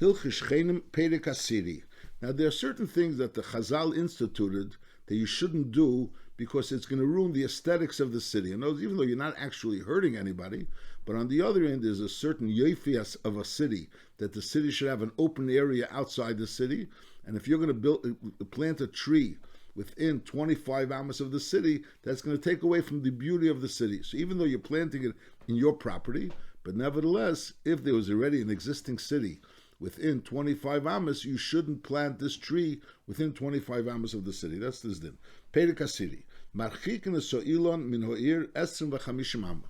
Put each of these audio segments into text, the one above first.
Hilchis Shcheinim Perek Asiri. Now there are certain things that the Chazal instituted that you shouldn't do because it's going to ruin the aesthetics of the city. And those, even though you're not actually hurting anybody, but on the other end, there's a certain yofias of a city that the city should have an open area outside the city. And if you're going to plant a tree within 25 amas of the city, that's going to take away from the beauty of the city. So even though you're planting it in your property, but nevertheless, if there was already an existing city within 25 amas, you shouldn't plant this tree within 25 amas of the city. That's this din. Perek Asiri. Marchikin so'ilon min ho'ir 25 amma.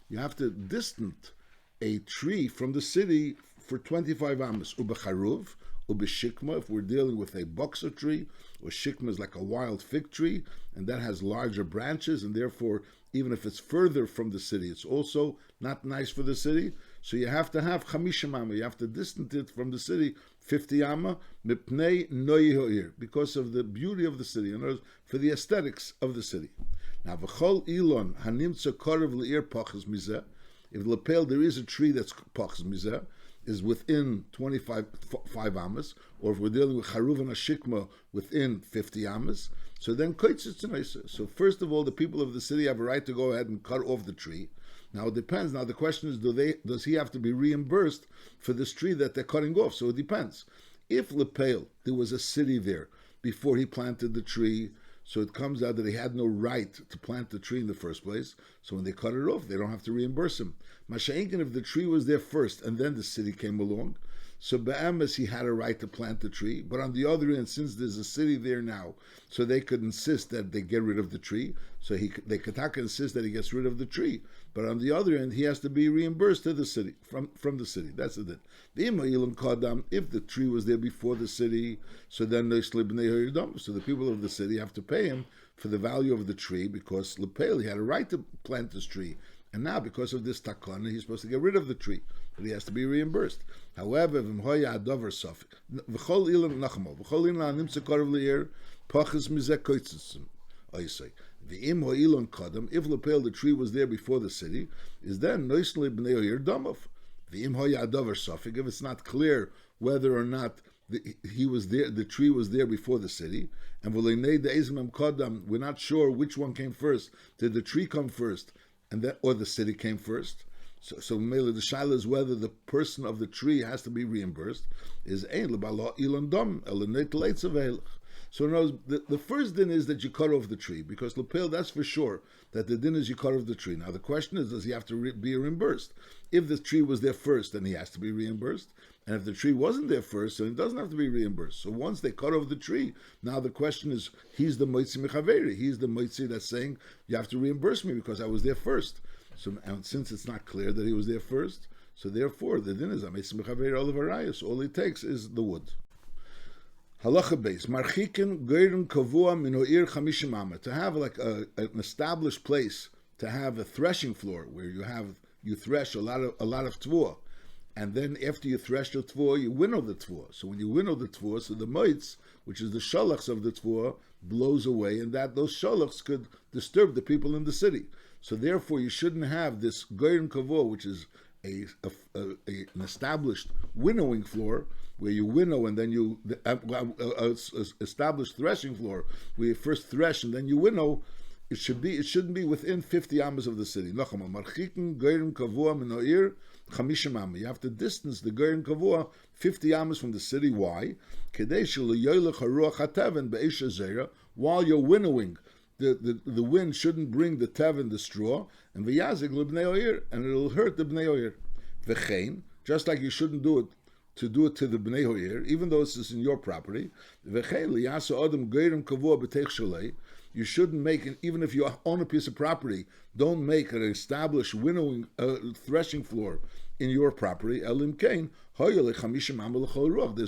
You have to distance a tree from the city for 25 amas. Ubecharuv, ubeshikma, if we're dealing with a boxer tree, or shikma is like a wild fig tree, and that has larger branches, and therefore, even if it's further from the city, it's also not nice for the city. So you have to have 50 amma. You have to distance it from the city 50 amma, mipnei noi ho'ir, because of the beauty of the city, in other words, for the aesthetics of the city. Now, v'chol ilon hanimtza korev le'ir pachas mizeh. If lapel there is a tree that's pachas mizeh, is within 25 amas, or if we're dealing with charuv and a shikma within 50 amas, so then koitzitz noisa. So first of all, the people of the city have a right to go ahead and cut off the tree. Now it depends. Now the question is, does he have to be reimbursed for this tree that they're cutting off? So it depends. If lapel there was a city there before he planted the tree, so it comes out that he had no right to plant the tree in the first place. So when they cut it off, they don't have to reimburse him. Masha'inkin, if the tree was there first and then the city came along, so be'emes he had a right to plant the tree. But on the other end, since there's a city there now, so they could insist that they get rid of the tree. So they could insist that he gets rid of the tree. But on the other end, he has to be reimbursed to the city from the city. That's it. If the tree was there before the city, so then so the people of the city have to pay him for the value of the tree, because Lepel, he had a right to plant this tree. And now, because of this takana, he's supposed to get rid of the tree, but he has to be reimbursed. However, if Lepel, the tree was there before the city, is then if it's not clear whether or not he was there, the tree was there before the city, and we're not sure which one came first. Did the tree come first, or the city came first? So mainly the shaila is whether the person of the tree has to be reimbursed. So in other words, the first din is that you cut off the tree, because lapel, that's for sure, that the din is you cut off the tree. Now the question is, does he have to be reimbursed? If the tree was there first, then he has to be reimbursed. And if the tree wasn't there first, then it doesn't have to be reimbursed. So once they cut off the tree, now the question is, he's the moitzi mechaveri. He's the moitzi that's saying, you have to reimburse me because I was there first. So and since it's not clear that he was there first, so therefore the din is moitzi mechaveri olav harayos. All it takes is the wood. Halacha base, marchikin geirin kavua min ho'ir 50 amma. To have like an established place, to have a threshing floor where you thresh a lot of tvua, and then after you thresh the tvua, you winnow the tvua. So when you winnow the tvua, so the moitz, which is the shalachs of the tvua, blows away, and that those shalachs could disturb the people in the city. So therefore, you shouldn't have this geirin kavua, which is an established winnowing floor, where you winnow and then you established threshing floor, where you first thresh and then you winnow. It shouldn't be within 50 amas of the city. You have to distance the geirin kavua 50 amas from the city. Why? While you're winnowing, the wind shouldn't bring the teven, the straw, and it'll hurt the bnei oyer. Just like you shouldn't do it to the bnei oyer, even though this is in your property. You shouldn't make it, even if you own a piece of property, don't make an established winnowing, threshing floor in your property. There's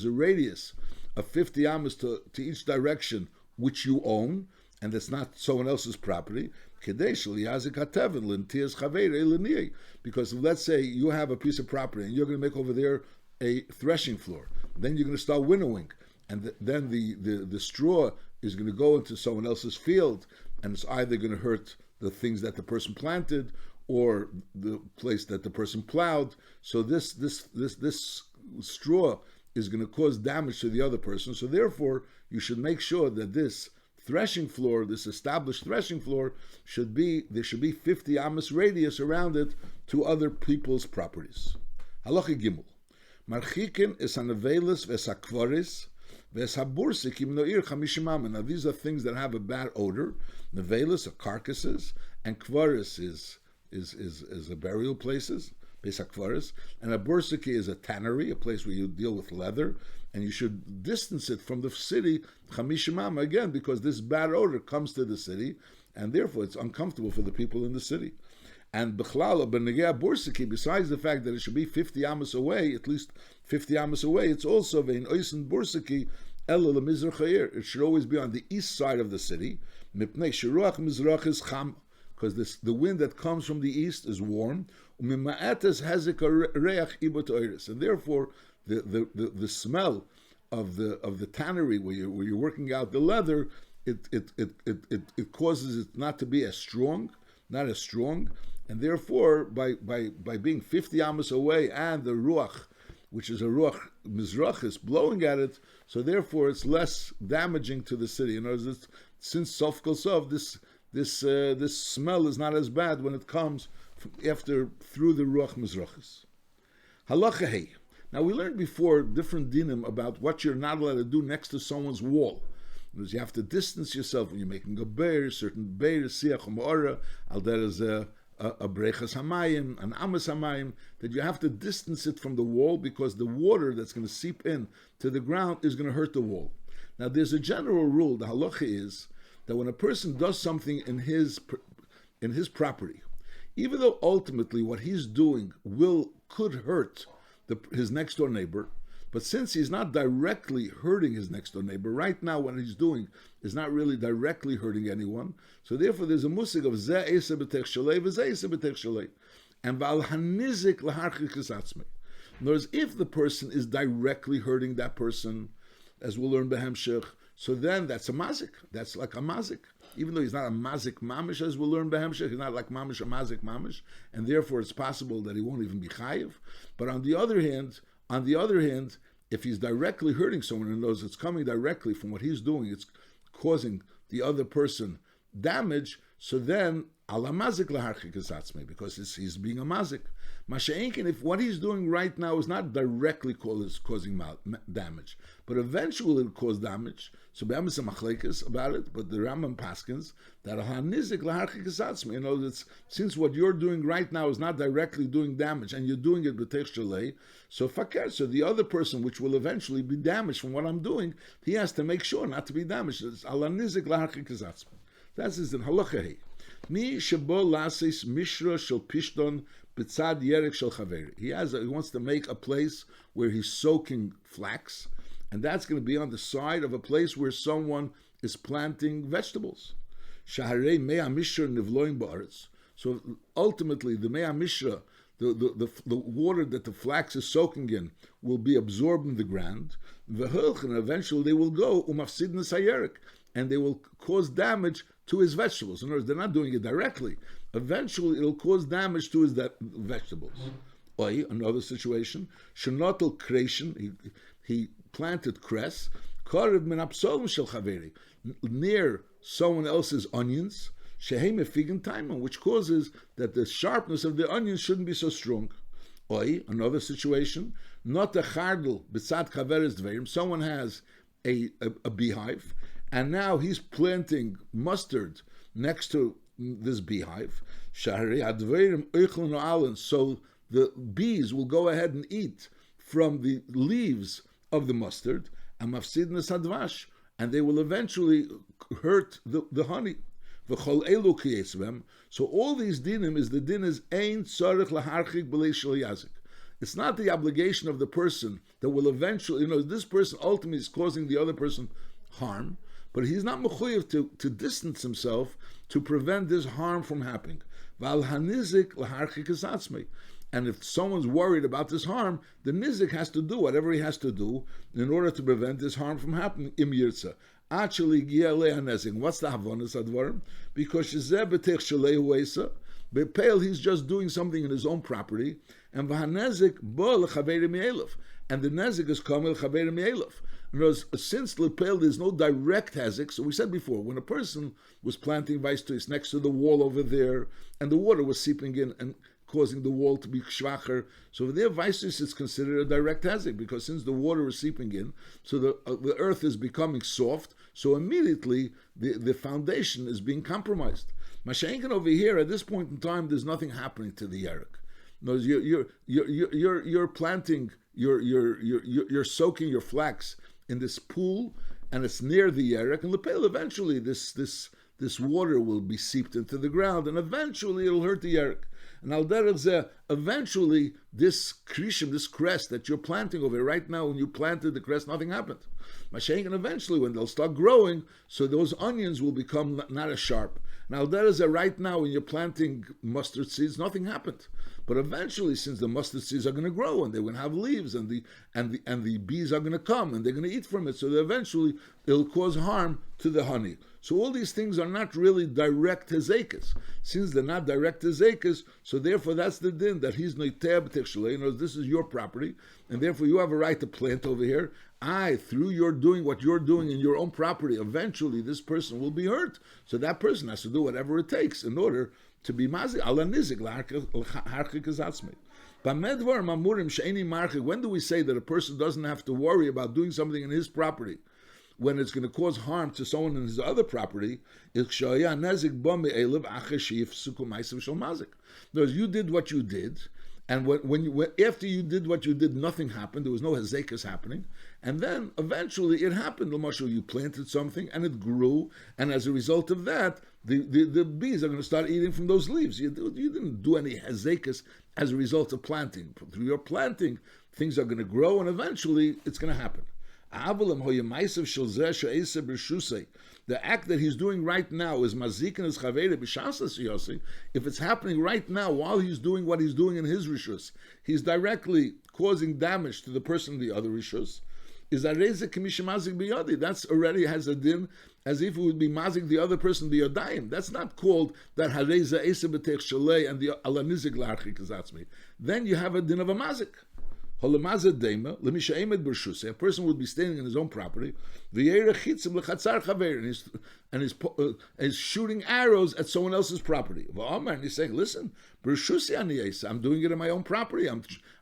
a radius of 50 amas to each direction which you own, and it's not someone else's property. Because let's say you have a piece of property and you're going to make over there a threshing floor. Then you're going to start winnowing, and then the straw is going to go into someone else's field, and it's either going to hurt the things that the person planted or the place that the person plowed. So this straw is going to cause damage to the other person. So therefore, you should make sure that this threshing floor, this established threshing floor, there should be 50 amas radius around it to other people's properties. Halacha Gimel. Marchikin is an avelis vesakvaris veshabursikim noir chamishimam. Now these are things that have a bad odor. Nevelis are carcasses, and kvaris is a burial places, besakvaris, and a bursiki is a tannery, a place where you deal with leather, and you should distance it from the city chamishimam again, because this bad odor comes to the city, and therefore it's uncomfortable for the people in the city. And Bechlala Benegea Bursiki, besides the fact that it should be 50 amas away, at least 50 amas away, it's also Vein Oisen Bursiki Ela Mizrach. It should always be on the east side of the city. Mipnei Shiruach Mizrach is Cham, because the wind that comes from the east is warm. Umima'ates Hazik Reach Ibot Oiris, and therefore the smell of the tannery where you're working out the leather, it causes it not to be as strong, and therefore by being 50 amas away and the ruach, which is a ruach mizrachis, blowing at it, so therefore it's less damaging to the city. In other words, since sof kol sof, this smell is not as bad when it comes through the ruach mizrachis. Halacha hey. Now we learned before different dinim about what you're not allowed to do next to someone's wall. Because you have to distance yourself when you're making a beir, certain beir, siach u'ma'ora, al there is a brechas hamayim, an amas hamayim, that you have to distance it from the wall because the water that's going to seep in to the ground is going to hurt the wall. Now there's a general rule, the halacha is, that when a person does something in his property, even though ultimately what he's doing could hurt his next door neighbor, but since he's not directly hurting his next door neighbor, right now what he's doing is not really directly hurting anyone, so therefore there's a musig of zeh eisa b'tech shalei v'zeh eisa b'tech shalei, and v'al hanizik l'harchik esatzmei. In other words, if the person is directly hurting that person, as we'll learn b'hemshech, so then that's a mazik, that's like a mazik. Even though he's not a mazik mamish, as we'll learn b'hemshech, he's not like mamish, a mazik mamish, and therefore it's possible that he won't even be chayiv. But on the other hand, if he's directly hurting someone and knows it's coming directly from what he's doing, it's causing the other person damage, so then ala mazik laharchik esatzmei, because he's being a mazik. Masha'enkin, if what he's doing right now is not directly causing damage, but eventually it'll cause damage, so be'emes a machlekes about it, but the Rambam paskins that hanizik laharchik esatzmei. In other words, since what you're doing right now is not directly doing damage, and you're doing it b'tech shalei, so fakir, so the other person, which will eventually be damaged from what I'm doing, he has to make sure not to be damaged. It's ala nizik laharchik esatzmei. That's his in halacha hey. Mi shebo lasis mishra shel pishton b'tzad yerek shel chaveri. He wants to make a place where he's soaking flax, and that's going to be on the side of a place where someone is planting vegetables. Shaharei mea mishra nivloim ba'aretz. So ultimately, the mea mishra, the water that the flax is soaking in, will be absorbed in the ground. V'hilch, and eventually they will go umafsid nesayerek, and they will cause damage to his vegetables. In other words, they're not doing it directly. Eventually, it'll cause damage to his vegetables. Oi, another situation. Shenotel creation. He planted cress. Karev min apsolum shel chaveri, near someone else's onions. Shehem efigin taimon, which causes that the sharpness of the onions shouldn't be so strong. Oi, another situation. Not a chardel b'tzad chaveres dverim. Someone has a beehive, and now he's planting mustard next to this beehive. So the bees will go ahead and eat from the leaves of the mustard, and they will eventually hurt the honey. So all these dinim is the din is ein tzarich laharchik b'lei shel yazik. It's not the obligation of the person that will eventually, this person ultimately is causing the other person harm, but he's not mechuyev to distance himself to prevent this harm from happening. Val hanizik laharchik esatzmei. And if someone's worried about this harm, the nizik has to do whatever he has to do in order to prevent this harm from happening. Im yirtza. Actually, what's the havonas advarim? Because shezeh b'tech shalei huesa, b'peil he's just doing something in his own property, and v'hanezik bo lechaveri mi'elef, and the nezik is kamil chaver me'elov. In other words, since lepel there's no direct hezek, so we said before, when a person was planting vaistuis next to the wall over there, and the water was seeping in and causing the wall to be schwacher, so over there vaistuis is considered a direct hezek, because since the water is seeping in, so the earth is becoming soft, so immediately the foundation is being compromised. Mashenkin over here, at this point in time, there's nothing happening to the yerek. No, you're planting, you're soaking your flax in this pool, and it's near the yerek, and lepel eventually this water will be seeped into the ground, and eventually it'll hurt the yerek. And al derech eventually this krishim, this crest that you're planting over here, right now, when you planted the crest, nothing happened. Mashenkin eventually, when they'll start growing, so those onions will become not as sharp. Now right now, when you're planting mustard seeds, nothing happened. But eventually, since the mustard seeds are going to grow and they're going to have leaves, and the bees are going to come and they're going to eat from it, so that eventually it'll cause harm to the honey. So all these things are not really direct hezekas. Since they're not direct hezekas, so therefore that's the din that he's noiteh b'techshalei. You know, this is your property, and therefore you have a right to plant over here. Through your doing what you're doing in your own property, eventually this person will be hurt. So that person has to do whatever it takes in order to be mazik ala nizik l'harchik azatzmei. When do we say that a person doesn't have to worry about doing something in his property when it's going to cause harm to someone in his other property? Because you did what you did, and after you did what you did, nothing happened. There was no hezekas happening, and then eventually it happened. You planted something and it grew, and as a result of that, the bees are going to start eating from those leaves. You didn't do any hezekas as a result of planting. Through your planting, things are going to grow, and eventually it's going to happen. The act that he's doing right now is mazikin is chavere b'shasas yosi. If it's happening right now while he's doing what he's doing in his rishus, he's directly causing damage to the person in the other rishus. Is areze k'misha mazik b'yodi? That's already has a din as if it would be mazik the other person b'yodayim. That's not called that hareze esa b'tech shalei and the alanizik l'archik kazatzmi. Then you have a din of a mazik. A person would be standing in his own property, and he's shooting arrows at someone else's property. And he's saying, "Listen, I'm doing it in my own property.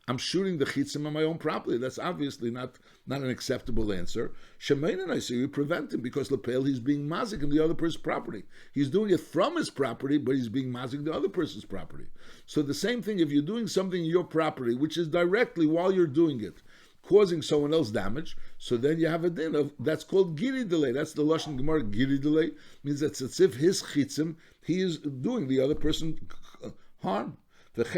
I'm shooting the chitzim on my own property." That's obviously not an acceptable answer. Shemayin, I say, you prevent him because lapel he's being mazik in the other person's property. He's doing it from his property, but he's being mazik the other person's property. So the same thing, if you're doing something in your property, which is directly while you're doing it, causing someone else damage, so then you have a din of, that's called giri delay. That's the Lashon Gemara. Giri delay means that it's if his chitzim, he is doing the other person harm. So now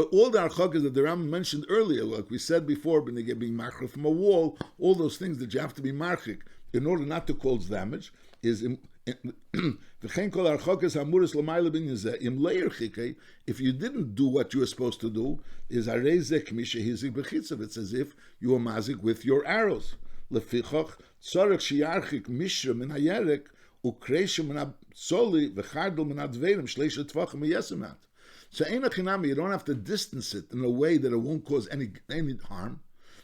all the archokas that the Ram mentioned earlier, like we said before, when they get being marchik from a wall, all those things that you have to be marchik in order not to cause damage, is if you didn't do what you were supposed to do, is it's as if you were mazik with your arrows. So you don't have to distance it in a way that it won't cause any harm,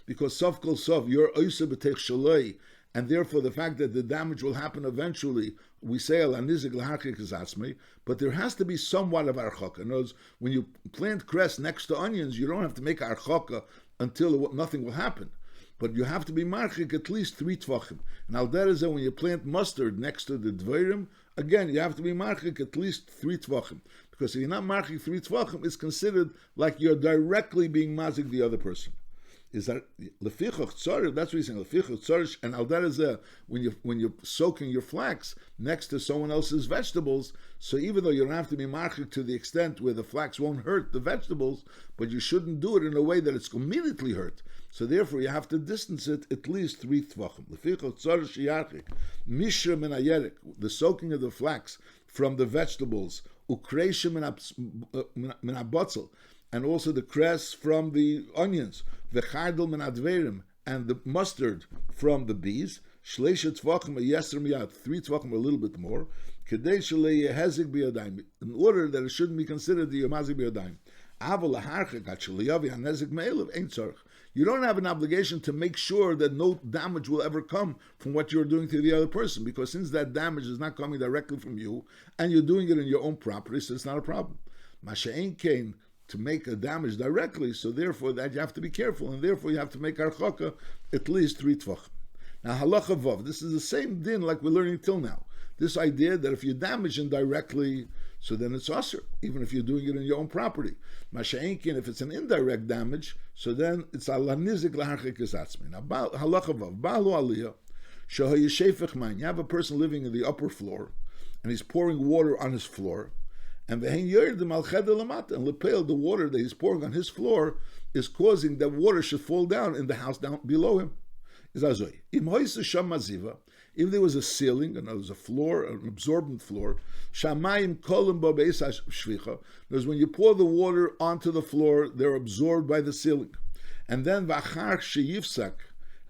because sof kol sof, you're oisa b'tech shaloi, and therefore the fact that the damage will happen eventually, we say al anizik l'harchik azatzmei, but there has to be somewhat of archoka. In other words, when you plant cress next to onions, you don't have to make archoka until nothing will happen. But you have to be marchik at least 3 tvachim. And al derezeh, when you plant mustard next to the dveirim, again, you have to be marchik at least 3 tvachim. Because if you're not marchik 3 tvachim, it's considered like you're directly being mazik the other person. Is that lefichach tzarich? That's what he's saying. Lefichach tzarich, and al derezeh, when you're soaking your flax next to someone else's vegetables, so even though you don't have to be marchik to the extent where the flax won't hurt the vegetables, but you shouldn't do it in a way that it's immediately hurt. So therefore, you have to distance it at least 3 tvachim. Lefichach tzarich sheyarchik mishra min hayerik, the soaking of the flax from the vegetables, ukreisha min habotzel, and also the cress from the onions, v'chardel min adverim, and the mustard from the bees, shleisha tvachim yeser miyad, 3 tvachim a little bit more, kedei shalei yehezik biyadayim, in order that it shouldn't be considered the yamazik biyadayim. You don't have an obligation to make sure that no damage will ever come from what you're doing to the other person, because since that damage is not coming directly from you, and you're doing it in your own property, so it's not a problem. Masha'en came to make a damage directly, so therefore that you have to be careful, and therefore you have to make archaka at least 3 tvach. Now halacha vav, this is the same din like we're learning till now. This idea that if you damage indirectly, so then it's usher, even if you're doing it in your own property. Masha'enkin, if it's an indirect damage, so then it's ala nizik laharchik esatzmi. Now halacha vav, ba'alu aliyah, shehoy yeshefech mayin. You have a person living in the upper floor, and he's pouring water on his floor, and v'hein yerdim al cheder lamata, and lepel, the water that he's pouring on his floor is causing that water should fall down in the house down below him. Is azoi. Im hoyse sham maziva, if there was a ceiling, and there was a floor, an absorbent floor, shamayim kolim ba beis shvicha, because when you pour the water onto the floor, they're absorbed by the ceiling. And then v'achar sheyifsak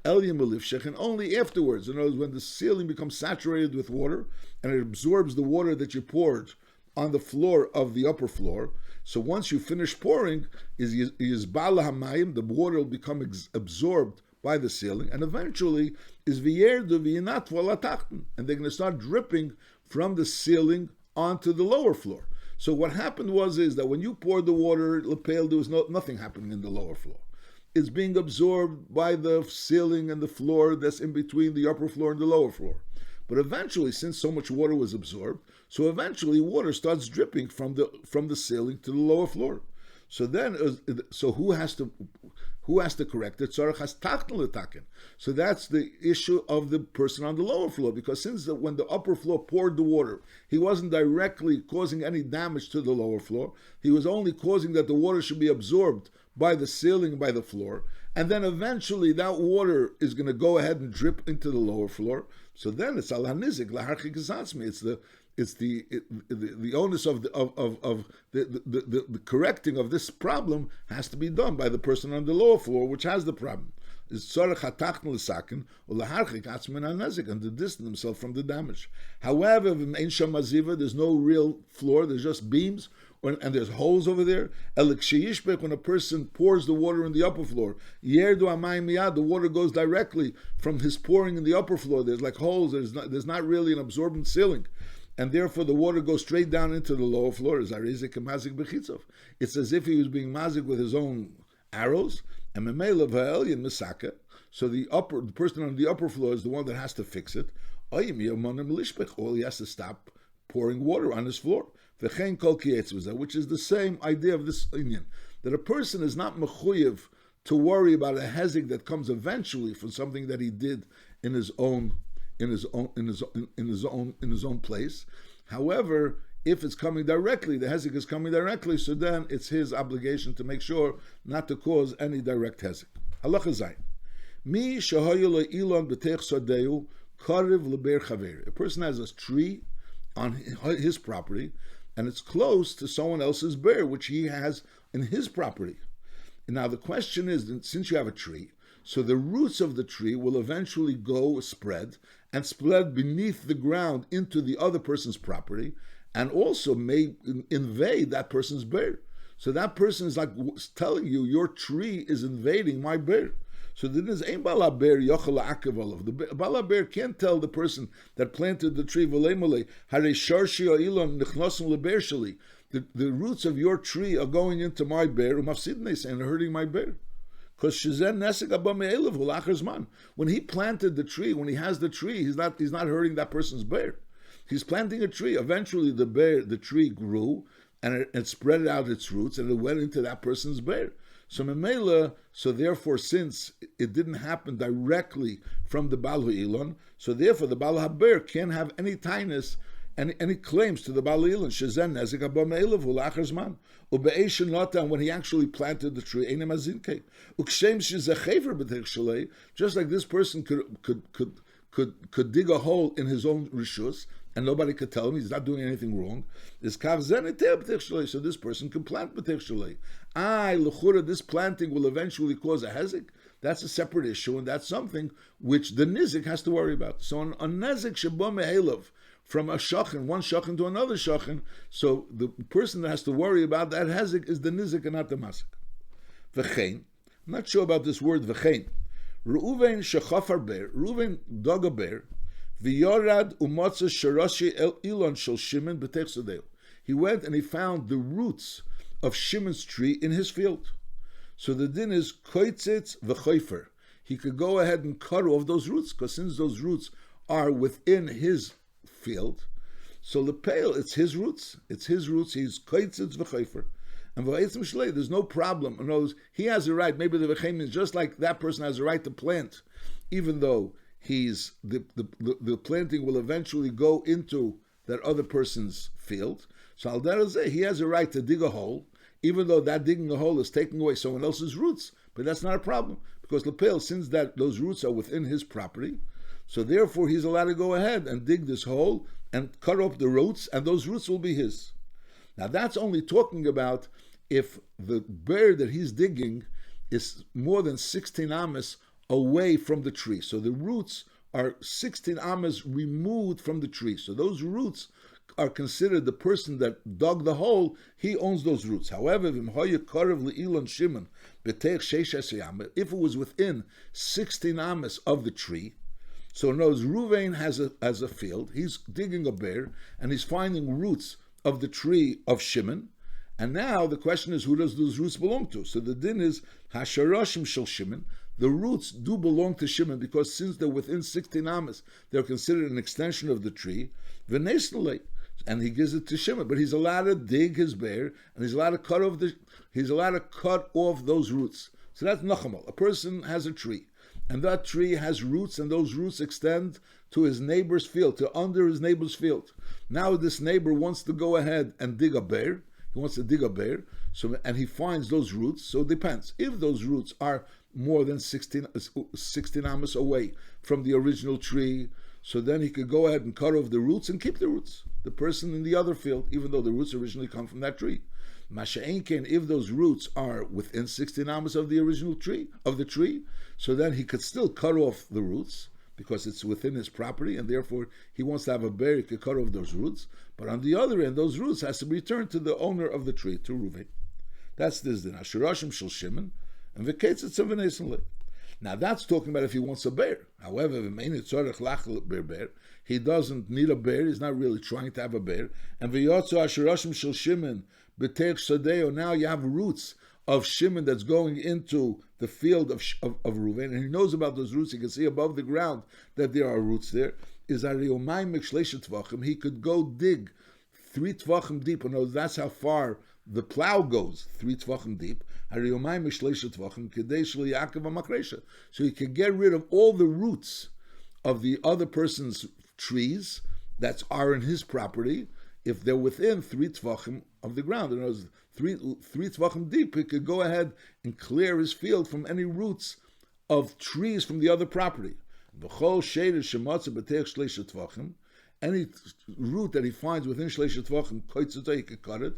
el yemulifshech, and only afterwards, in other words, when the ceiling becomes saturated with water, and it absorbs the water that you poured on the floor of the upper floor, so once you finish pouring, is bala hamayim, the water will become absorbed by the ceiling, and eventually is v'yerdu v'yinat v'alatachten, and they're going to start dripping from the ceiling onto the lower floor. So what happened is that when you poured the water, lepel, there was nothing happening in the lower floor. It's being absorbed by the ceiling and the floor that's in between the upper floor and the lower floor. But eventually, since so much water was absorbed, so eventually water starts dripping from the ceiling to the lower floor. So then, who has to correct it? So that's the issue of the person on the lower floor, because since when the upper floor poured the water, he wasn't directly causing any damage to the lower floor. He was only causing that the water should be absorbed by the ceiling and by the floor, and then eventually that water is going to go ahead and drip into the lower floor. So then it's al hanizik laharchik esatzmi. It's the onus of the correcting of this problem has to be done by the person on the lower floor, which has the problem. Is tzarech hatachton l'saken or laharchik atzmin hanezik, and to distance himself from the damage. However, in ein sham maziva, there's no real floor; there's just beams, and there's holes over there. When a person pours the water in the upper floor, yerdu amayim miyad, the water goes directly from his pouring in the upper floor. There's like holes. There's not really an absorbent ceiling, and therefore the water goes straight down into the lower floor. It's as if he was being mazik with his own arrows. And so the person on the upper floor is the one that has to fix it. All he has to stop pouring water on his floor. Which is the same idea of this union, that a person is not mechuyev to worry about a hezek that comes eventually from something that he did in his own place. However, if it's coming directly, the hezek is coming directly, so then it's his obligation to make sure not to cause any direct hezek. Halacha zayin. Mi shehoyu lo ilon b'teich sodeu kariv leber chaver. A person has a tree on his property, and it's close to someone else's bear, which he has in his property. And now the question is, since you have a tree, so the roots of the tree will eventually spread beneath the ground into the other person's property, and also may invade that person's bear. So that person is like telling you, your tree is invading my bear. So then there's ein balaber yochel akavalav. The balaber can't tell the person that planted the tree v'leimole harei sharshi ilon nichnosim leber sheli. The roots of your tree are going into my bear umafsidnes and hurting my bear. Because shizen nesek abba me'elav v'lachar zman. When he planted the tree, when he has the tree, he's not hurting that person's bear. He's planting a tree. Eventually, the tree grew and it spread out its roots and it went into that person's bear. So therefore, since it didn't happen directly from the Baal Ha'ilon, so therefore the Baal Haber can't have any tinus, any claims to the Baal Ha'ilon. Shezen nezek haba me'elav u'lachar zman. U'be'eshin lotan, when he actually planted the tree, einem azinke. U'kshem shezechever b'teich shalei, just like this person could dig a hole in his own rishus, and nobody could tell him he's not doing anything wrong. So this person can plant b'teich shalei. L'chura, this planting will eventually cause a hezek. That's a separate issue, and that's something which the nizik has to worry about. So on nezik sheba me'elav, from a shachin, one shachin to another shachin. So the person that has to worry about that hezek is the nizik and not the masik. V'chein, I'm not sure about this word v'chein. Reuven shechafar ber, Reuven dug a bear, v'yorad u'motza sharashi el ilon shel Shimon b'tech sadeu. He went and he found the roots of Shimon's tree in his field. So the din is koitzitz v'choifer. He could go ahead and cut off those roots, because since those roots are within his field, so lepel, it's his roots. It's his roots. He's koitzitz v'choifer. And there's no problem. In other words, he has a right. Maybe the v'chein is just like that person has a right to plant, even though he's the planting will eventually go into that other person's field. So al derech he has a right to dig a hole, even though that digging a hole is taking away someone else's roots. But that's not a problem, because lepel, since that those roots are within his property, so therefore he's allowed to go ahead and dig this hole and cut off the roots, and those roots will be his. Now that's only talking about if the bear that he's digging is more than 16 amas away from the tree. So the roots are 16 amas removed from the tree. So those roots are considered the person that dug the hole, he owns those roots. However, if it was within 16 amas of the tree, so knows Ruvain has a field, he's digging a bear, and he's finding roots of the tree of Shimon, and now the question is, who does those roots belong to? So the din is, Hasharashim shel Shimon, the roots do belong to Shimon, because since they're within 16 amas, they're considered an extension of the tree, and he gives it to Shimon, but he's allowed to dig his bear, and he's allowed to cut off those roots. So that's nachamal. A person has a tree, and that tree has roots, and those roots extend to his neighbor's field, to under his neighbor's field. Now this neighbor wants to go ahead and dig a bear. He wants to dig a bear, and he finds those roots. So it depends. If those roots are more than 16 amas away from the original tree, so then he could go ahead and cut off the roots and keep the roots. The person in the other field, even though the roots originally come from that tree. Masha'enken, if those roots are within 16 amas of the original tree, so then he could still cut off the roots, because it's within his property, and therefore he wants to have a bear, he could cut off those roots. But on the other end, those roots has to be returned to the owner of the tree, to Reuven. That's this din. Ashurashim shel Shimon, and v'ketzitz v'neisen. Now that's talking about if he wants a bear. However, he doesn't need a bear, he's not really trying to have a bear. And v'yotzu Ashurashim shel Shimon, b'teich sadeo, now you have roots of Shimon that's going into the field of Reuven, and he knows about those roots. He can see above the ground that there are roots there. Is he could go dig 3 tvachim deep. And that's how far the plow goes, 3 tvachim deep. So he can get rid of all the roots of the other person's trees that are in his property if they're within 3 tvachim of the ground. In other words, 3 tvachim deep, he could go ahead and clear his field from any roots of trees from the other property. Any root that he finds within shleisha tvachim, he could cut it.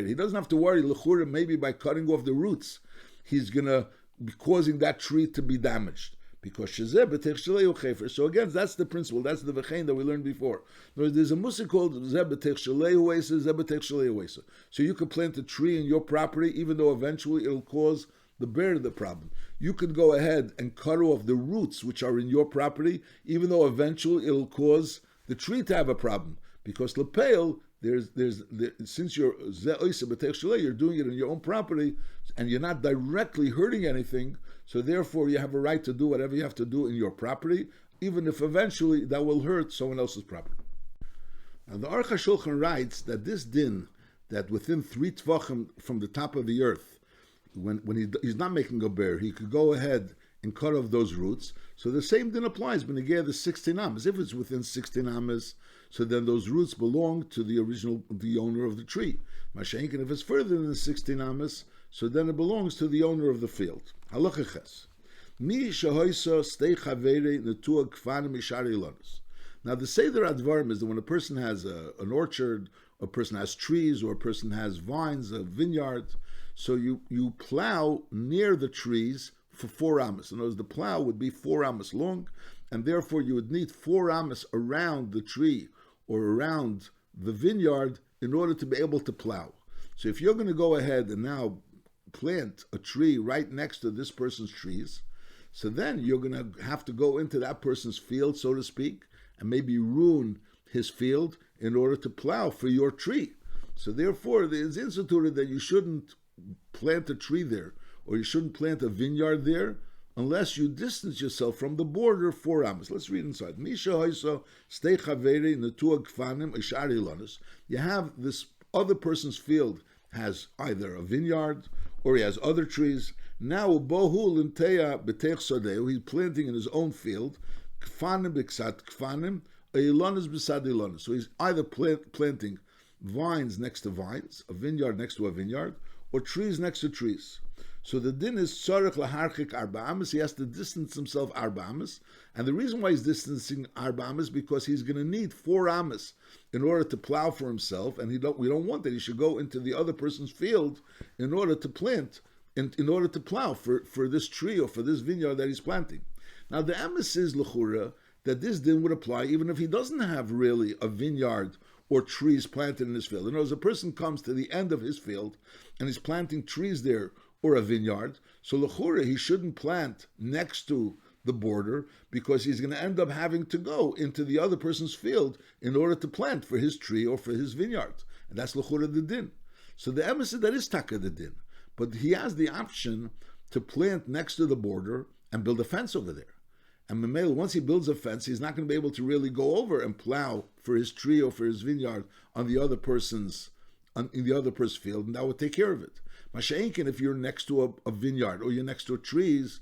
He doesn't have to worry, l'chura, maybe by cutting off the roots, he's going to be causing that tree to be damaged. Because so again, that's the principle. That's the v'chein that we learned before. There's a musik called so you could plant a tree in your property, even though eventually it'll cause the bear the problem. You could go ahead and cut off the roots which are in your property, even though eventually it'll cause the tree to have a problem. Because lepel, since you're doing it in your own property, and you're not directly hurting anything, so therefore you have a right to do whatever you have to do in your property, even if eventually that will hurt someone else's property. Now the Aruch HaShulchan writes that this din, that within 3 tvachim from the top of the earth, when he's not making a bear, he could go ahead and cut off those roots. So the same din applies when again the 16 amas. If it's within 16 amas, so then those roots belong to the owner of the tree. Masha'enken, if it's further than 16 amas, so then it belongs to the owner of the field. Halacha ches. Mi shehoisa stei chavere netua kfanim mishari ilonos. Now the Seder Advarim is that when a person has an orchard, a person has trees, or a person has vines, a vineyard, so you plow near the trees for 4 amos. In other words, the plow would be 4 amos long, and therefore you would need 4 amos around the tree or around the vineyard in order to be able to plow. So if you're going to go ahead and now plant a tree right next to this person's trees, so then you're going to have to go into that person's field, so to speak, and maybe ruin his field in order to plow for your tree. So therefore, it's instituted that you shouldn't plant a tree there, or you shouldn't plant a vineyard there, unless you distance yourself from the border 4 amos. Let's read inside. You have this other person's field has either a vineyard or he has other trees. Now he's planting in his own field. So he's either planting vines next to vines, a vineyard next to a vineyard, or trees next to trees. So the din is tzarech laharchik 4 amos. He has to distance himself 4 amos, and the reason why he's distancing 4 amos is because he's going to need 4 amos in order to plow for himself, and we don't want that he should go into the other person's field in order to plant, in order to plow for this tree or for this vineyard that he's planting. Now the emes is l'chura that this din would apply even if he doesn't have really a vineyard or trees planted in his field. In other words, a person comes to the end of his field and he's planting trees there or a vineyard, so l'chura he shouldn't plant next to the border because he's going to end up having to go into the other person's field in order to plant for his tree or for his vineyard. And that's l'chura the din. So the emes that is taka the din. But he has the option to plant next to the border and build a fence over there. And Mamela, once he builds a fence, he's not going to be able to really go over and plow for his tree or for his vineyard on the other person's in the other person's field, and that would take care of it. Masha'inkin, if you're next to a vineyard or you're next to trees,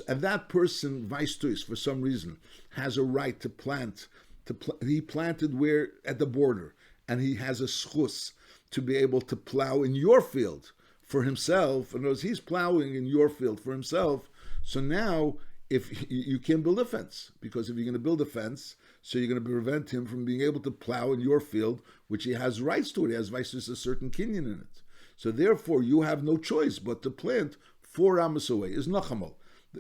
and that person, vice for some reason, has a right to plant. He planted where at the border, and he has a schus to be able to plow in your field for himself. In other words, he's plowing in your field for himself. So now, if you can't build a fence, because if you're going to build a fence, so you're going to prevent him from being able to plow in your field, which he has rights to it. He has vice a certain kinyan in it. So therefore, you have no choice but to plant 4 amos away. Is nachamol.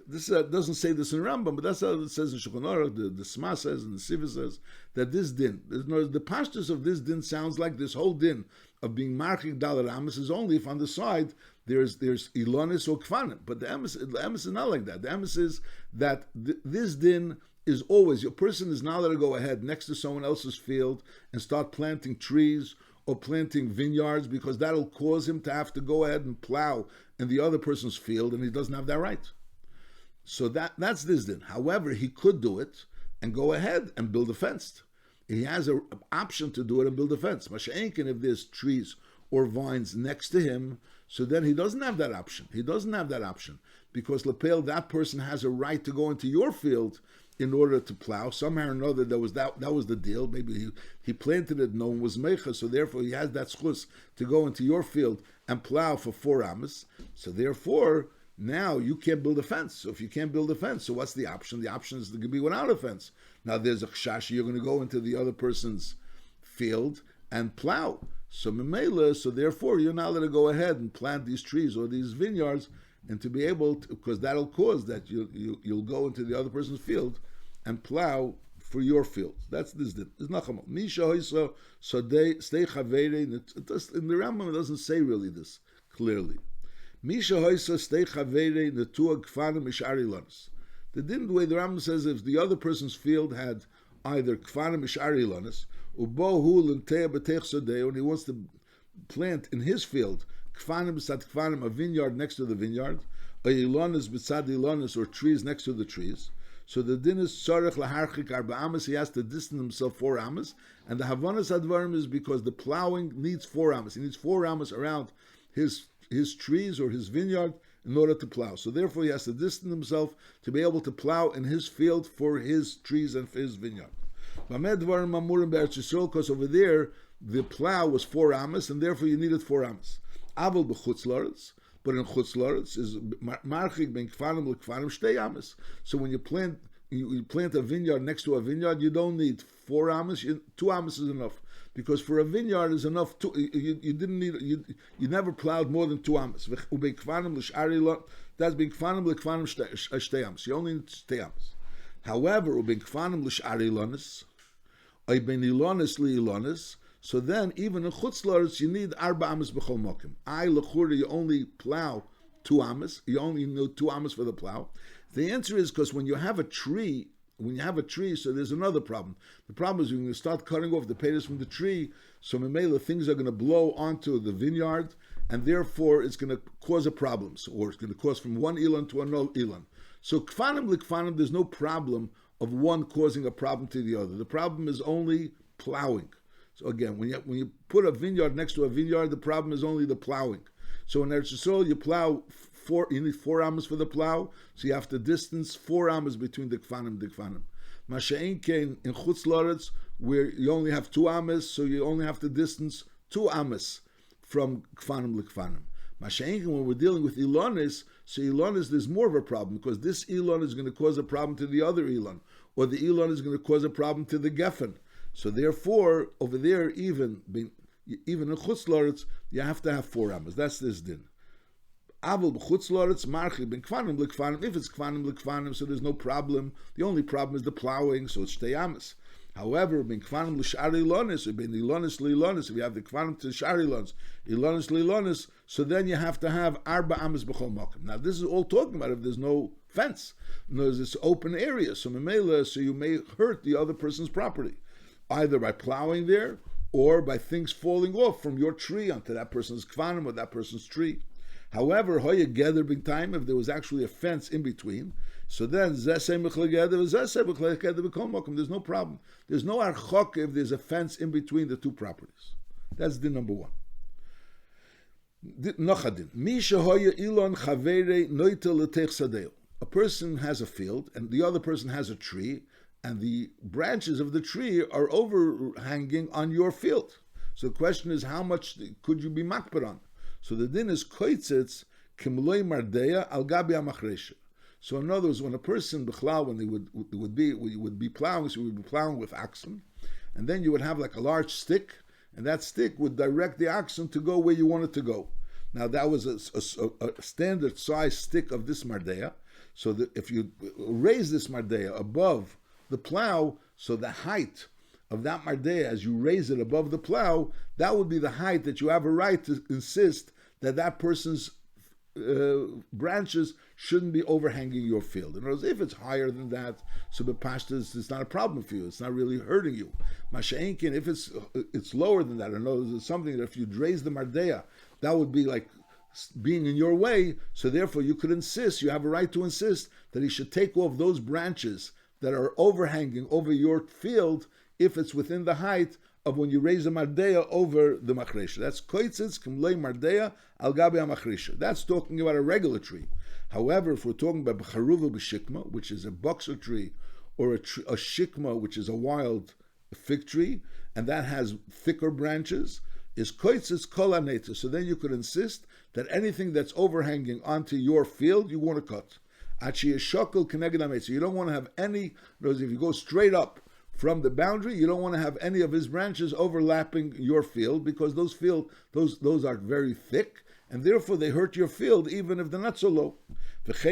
This doesn't say this in Rambam, but that's how it says in Shulchan Aruch. The Sma says and the Siva says that this din, the pashtus of this din sounds like this whole din of being marchik dalar amos is only if on the side there's ilonis or kfanim. But the emes is not like that. The emes is that this din is always, a person is not allowed to go ahead next to someone else's field and start planting trees or planting vineyards, because that'll cause him to have to go ahead and plow in the other person's field, and he doesn't have that right. So that's this din. However, he could do it and go ahead and build a fence. He has an option to do it and build a fence. Masha'inkin, if there's trees or vines next to him, so then he doesn't have that option. He doesn't have that option because lapel, that person has a right to go into your field in order to plow. Somehow or another, that was the deal. Maybe he planted it, no one was mecha, so therefore he has that schus to go into your field and plow for 4 amos. So therefore, now you can't build a fence. So if you can't build a fence, so what's the option? The option is to be without a fence. Now there's a chashash, you're going to go into the other person's field and plow. So memela, so therefore you're not allowed to go ahead and plant these trees or these vineyards, and to be able to, because that'll cause that you'll go into the other person's field and plow for your field. That's this din. It's nachamol. Misha hoisa, so they stay chavere. In the Rambam it doesn't say really this clearly. Misha hoisa stay chavere netua kfanim mishari lanos. The din, the way the Rambam says, if the other person's field had either kfanim mishari lanos, ubohu lenteya betech sodeo, and he wants to plant in his field kfanim b'sad kfanim, a vineyard next to the vineyard, a ilonis b'sad ilonis, or trees next to the trees. So the din is tzarech laharchik 4 amos. He has to distance himself 4 amos, and the havanas advarim is because the plowing needs 4 amos. He needs 4 amos around his trees or his vineyard in order to plow. So therefore, he has to distance himself to be able to plow in his field for his trees and for his vineyard. Because over there the plow was 4 amos, and therefore you needed 4 amos. Aval b'chutz laretz, but in chutz laretz is marchik ben kfanim l'kfanim shtei amos. So when you plant a vineyard next to a vineyard, you don't need 4 amos. 2 amos is enough. because for a vineyard is enough. You didn't need you never plowed more than 2 amos. That's being kfanim lekfanim shtei amos. You only need 2 amos. However, being kfanim l'shari lonis, or being ilonis liilonis. So then, even in chutz la'aretz, you need 4 amos b'chol mokim. L'chura, you only plow 2 amos. You only need 2 amos for the plow. The answer is because when you have a tree, so there's another problem. The problem is when you start cutting off the petals from the tree, so memela things are going to blow onto the vineyard, and therefore it's going to cause a problem, or it's going to cause from one elan to another elan. So kfanim likfanim, there's no problem of one causing a problem to the other. The problem is only plowing. So again, when you put a vineyard next to a vineyard, the problem is only the plowing. So in Eretz Yisrael, you plow you need 4 amos for the plow, so you have to distance 4 amos between the kfanim and the kfanim. Masha'in kein in chutz la'aretz, where you only have 2 amos, so you only have to distance 2 amos from kfanim l'kfanim. Masha'in when we're dealing with ilonis, so ilonis there's more of a problem because this elon is going to cause a problem to the other elon, or the elon is going to cause a problem to the geffen. So therefore, over there, even in chutz la'aretz, you have to have 4 amos. That's this din. Aval b'chutz la'aretz marchi ben kfanim l'kfanim. If it's kfanim l'kfanim, so there's no problem. The only problem is the plowing, so it's 2 amos. However, ben kfanim l'shari lonis, or ben ilonis lilonis, if you have the kfanim to shari lonis, ilonis lilonis, so then you have to have 4 amos b'chol mokim. Now this is all talking about if there's no fence, there's this open area, so memela, so you may hurt the other person's property, either by plowing there or by things falling off from your tree onto that person's kfanim or that person's tree. However, hoya gather big time if there was actually a fence in between. So then there's no problem. There's no archok if there's a fence in between the 2 properties. That's din number 1. A person has a field and the other person has a tree, and the branches of the tree are overhanging on your field. So the question is, how much could you be makbar on? So the din is koitzitz kimloi mardeya al gabi amachresha. So in other words, when a person b'chlal, when we would be plowing, so we would be plowing with oxen, and then you would have like a large stick, and that stick would direct the oxen to go where you want it to go. Now that was a standard size stick of this mardeya. So that if you raise this mardeya above the plow, so the height of that mardeya, as you raise it above the plow, that would be the height that you have a right to insist that person's branches shouldn't be overhanging your field. In other words, if it's higher than that, so the pashtas, it's not a problem for you. It's not really hurting you. Masha'inkin, if it's lower than that, in other words, it's something that if you'd raise the mardeya, that would be like being in your way. So therefore, you could insist, you have a right to insist that he should take off those branches that are overhanging over your field if it's within the height of when you raise the mardeya over the machresha. That's koitzitz kimlei mardeya al gabi machresha. That's talking about a regular tree. However, if we're talking about b'charuva b'shikma, which is a boxer tree, or a shikma, which is a wild fig tree, and that has thicker branches, is koitzitz kol haneta. So then you could insist that anything that's overhanging onto your field, you want to cut. Achi yeshokol keneged hametz. So you don't want to have any. If you go straight up from the boundary, you don't want to have any of his branches overlapping your field, because those are very thick, and therefore they hurt your field even if they're not so low. If you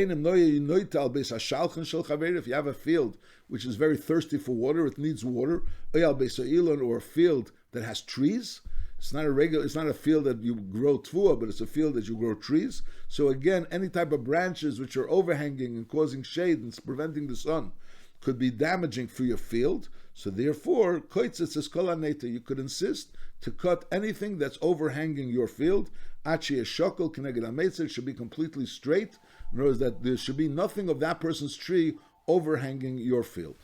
have a field which is very thirsty for water, it needs water, or a field that has trees, it's not a field that you grow tvua, but it's a field that you grow trees. So again, any type of branches which are overhanging and causing shade and preventing the sun could be damaging for your field. So therefore, koitzitz is kol haneta. You could insist to cut anything that's overhanging your field. Achi yeshokol keneged hametz. It should be completely straight. In other words, that there should be nothing of that person's tree overhanging your field.